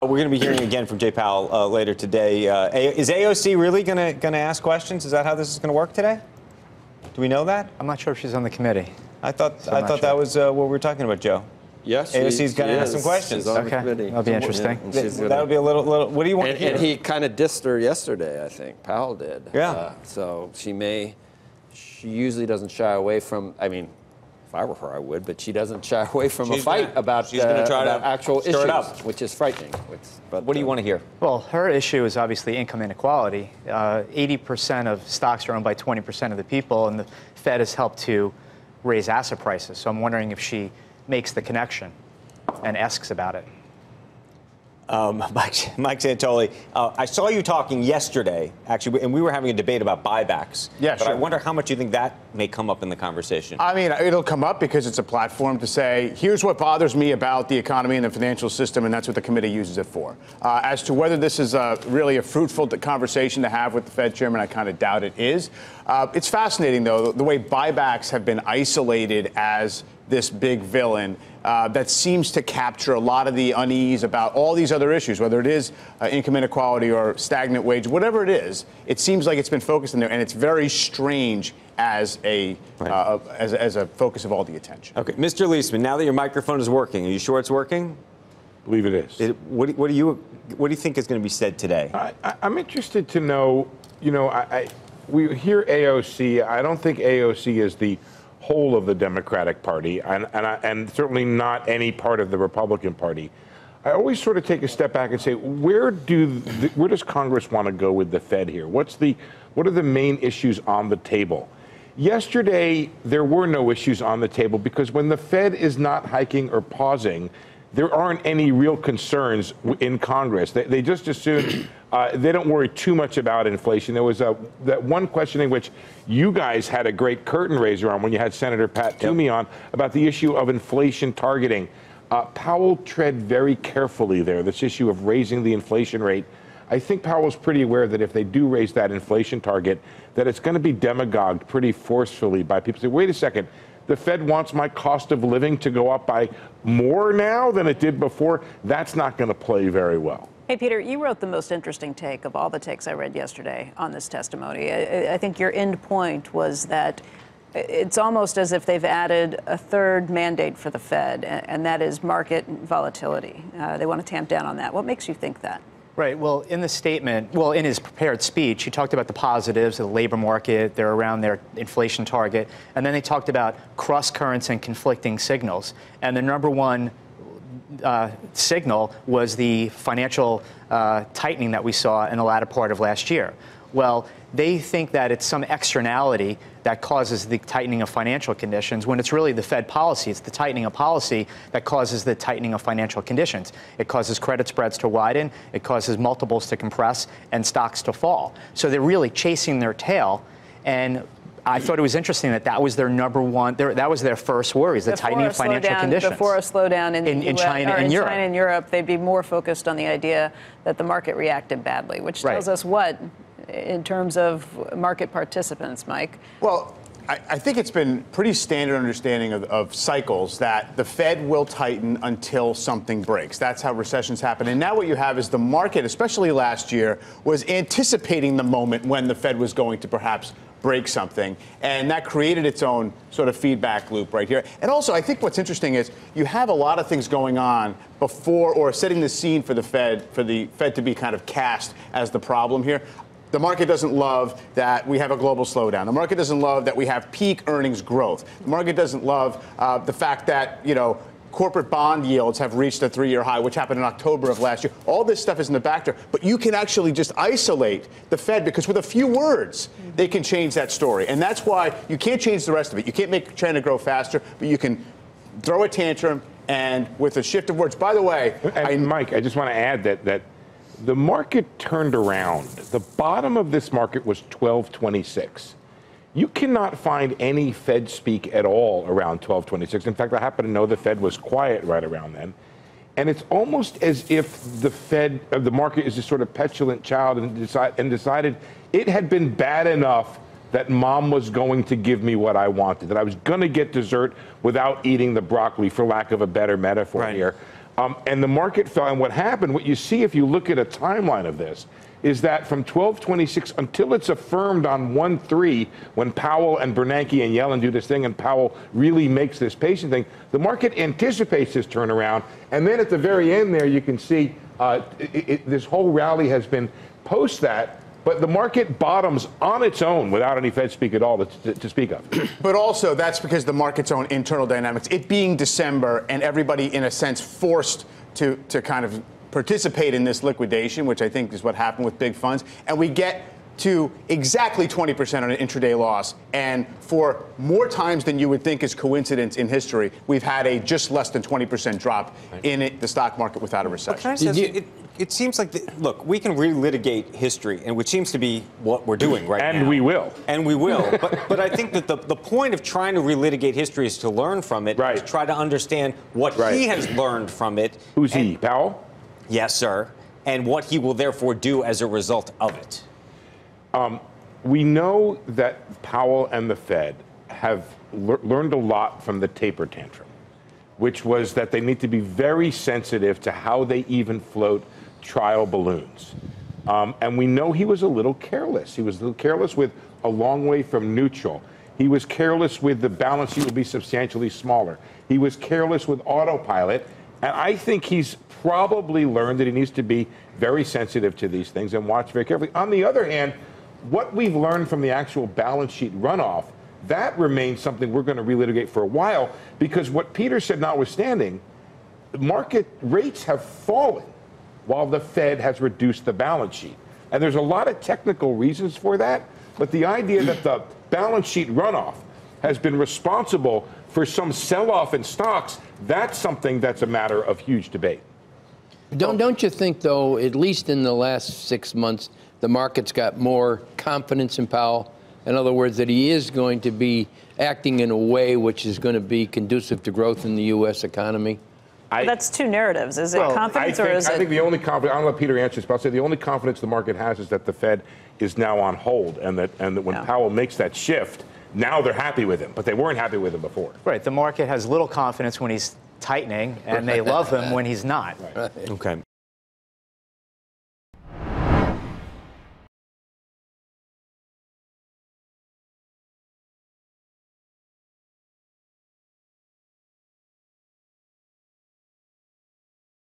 We're going to be hearing again from Jay Powell later today. Is AOC really going to ask questions? Is that how this is going to work today? Do we know that? I'm not sure if she's on the committee. I thought that was what we were talking about, Joe. Yes, AOC's going to ask some questions. Okay, that'll be interesting. That would be a little. What do you want to hear? And he kind of dissed her yesterday, I think. Powell did. Yeah. So she usually doesn't shy away from. I mean, if I were her, I would, but she doesn't shy away from a fight about actual issues, which is frightening. But what do you want to hear? Well, her issue is obviously income inequality. 80% of stocks are owned by 20% of the people, and the Fed has helped to raise asset prices. So I'm wondering if she makes the connection and asks about it. Mike Santoli, I saw you talking yesterday, actually, and we were having a debate about buybacks. Yeah, but I wonder how much you think that may come up in the conversation. I mean, it'll come up because it's a platform to say, here's what bothers me about the economy and the financial system, and that's what the committee uses it for. As to whether this is really a fruitful conversation to have with the Fed chairman, I kind of doubt it is. It's fascinating, though, the way buybacks have been isolated as this big villain that seems to capture a lot of the unease about all these other issues, whether it is income inequality or stagnant wage, whatever it is. It seems like it's been focused in there, and it's very strange as a as a focus of all the attention. Okay, Mr. Liesman, now that your microphone is working, are you sure it's working? I believe it is. What do you think is going to be said today? I'm interested to know. You know, we hear AOC. I don't think AOC is the whole of the Democratic Party, and certainly not any part of the Republican Party. I always sort of take a step back and say, where does Congress want to go with the Fed here? What are the main issues on the table? Yesterday, there were no issues on the table because when the Fed is not hiking or pausing, there aren't any real concerns in Congress. They just assume they don't worry too much about inflation. There was that one question in which you guys had a great curtain raiser on when you had Senator Pat Toomey on about the issue of inflation targeting. Powell tread very carefully there, this issue of raising the inflation rate. I think Powell's pretty aware that if they do raise that inflation target, that it's going to be demagogued pretty forcefully by people. Say, wait a second. The Fed wants my cost of living to go up by more now than it did before. That's not going to play very well. Hey, Peter, you wrote the most interesting take of all the takes I read yesterday on this testimony. I think your end point was that it's almost as if they've added a third mandate for the Fed, and that is market volatility. They want to tamp down on that. What makes you think that? Right. Well, in the statement, in his prepared speech, he talked about the positives of the labor market. They're around their inflation target. And then they talked about cross currents and conflicting signals. And the number one signal was the financial tightening that we saw in the latter part of last year. Well, they think that it's some externality that causes the tightening of financial conditions when it's really the Fed policy. It's the tightening of policy that causes the tightening of financial conditions. It causes credit spreads to widen. It causes multiples to compress and stocks to fall. So they're really chasing their tail. And I thought it was interesting that was their number one, that was their first worry, is the tightening of financial conditions. Before a slowdown in China and Europe. China and Europe, they'd be more focused on the idea that the market reacted badly, which tells us what in terms of market participants, Mike? Well, I think it's been pretty standard understanding of cycles that the Fed will tighten until something breaks. That's how recessions happen. And now what you have is the market, especially last year, was anticipating the moment when the Fed was going to perhaps break something. And that created its own sort of feedback loop right here. And also, I think what's interesting is you have a lot of things going on before or setting the scene for the Fed to be kind of cast as the problem here. The market doesn't love that we have a global slowdown. The market doesn't love that we have peak earnings growth. The market doesn't love the fact that, corporate bond yields have reached a 3-year high, which happened in October of last year. All this stuff is in the backdrop, but you can actually just isolate the Fed because with a few words, they can change that story. And that's why you can't change the rest of it. You can't make China grow faster, but you can throw a tantrum and with a shift of words. By the way, Mike, I just want to add that the market turned around. The bottom of this market was 1226. You cannot find any Fed speak at all around 1226. In fact, I happen to know the Fed was quiet right around then. And it's almost as if the market is a sort of petulant child and decided it had been bad enough that mom was going to give me what I wanted, that I was going to get dessert without eating the broccoli, for lack of a better metaphor here. And the market fell. And what happened, what you see if you look at a timeline of this, is that from 12/26 until it's affirmed on 1/3, when Powell and Bernanke and Yellen do this thing and Powell really makes this patient thing, the market anticipates this turnaround. And then at the very end there, you can see this whole rally has been post that. But the market bottoms on its own without any Fed speak at all to speak of. But also, that's because the market's own internal dynamics. It being December and everybody, in a sense, forced to kind of participate in this liquidation, which I think is what happened with big funds. And we get to exactly 20% on an intraday loss. And for more times than you would think is coincidence in history, we've had a just less than 20% drop in the stock market without a recession. Can I say, it seems like, look, we can relitigate history, and which seems to be what we're doing right now. And we will. And we will. But I think that the point of trying to relitigate history is to learn from it, to try to understand what he has learned from it. Who's he, Powell? Yes, sir. And what he will therefore do as a result of it. We know that Powell and the Fed have learned a lot from the taper tantrum, which was that they need to be very sensitive to how they even float trial balloons. And we know he was a little careless. He was a little careless with a long way from neutral. He was careless with the balance sheet will be substantially smaller. He was careless with autopilot. And I think he's probably learned that he needs to be very sensitive to these things and watch very carefully. On the other hand, what we've learned from the actual balance sheet runoff, that remains something we're going to relitigate for a while, because what Peter said notwithstanding, market rates have fallen while the Fed has reduced the balance sheet. And there's a lot of technical reasons for that, but the idea that the balance sheet runoff has been responsible for some sell-off in stocks, that's something that's a matter of huge debate. Don't you think, though, at least in the last 6 months, the market's got more confidence in Powell? In other words, that he is going to be acting in a way which is going to be conducive to growth in the U.S. economy? That's two narratives. Is it confidence or is it? I think the only confidence, I'll let Peter answer this, but I'll say the only confidence the market has is that the Fed is now on hold, and that when Powell makes that shift, now they're happy with him, but they weren't happy with him before. Right. The market has little confidence when he's tightening, and they love him when he's not. Okay.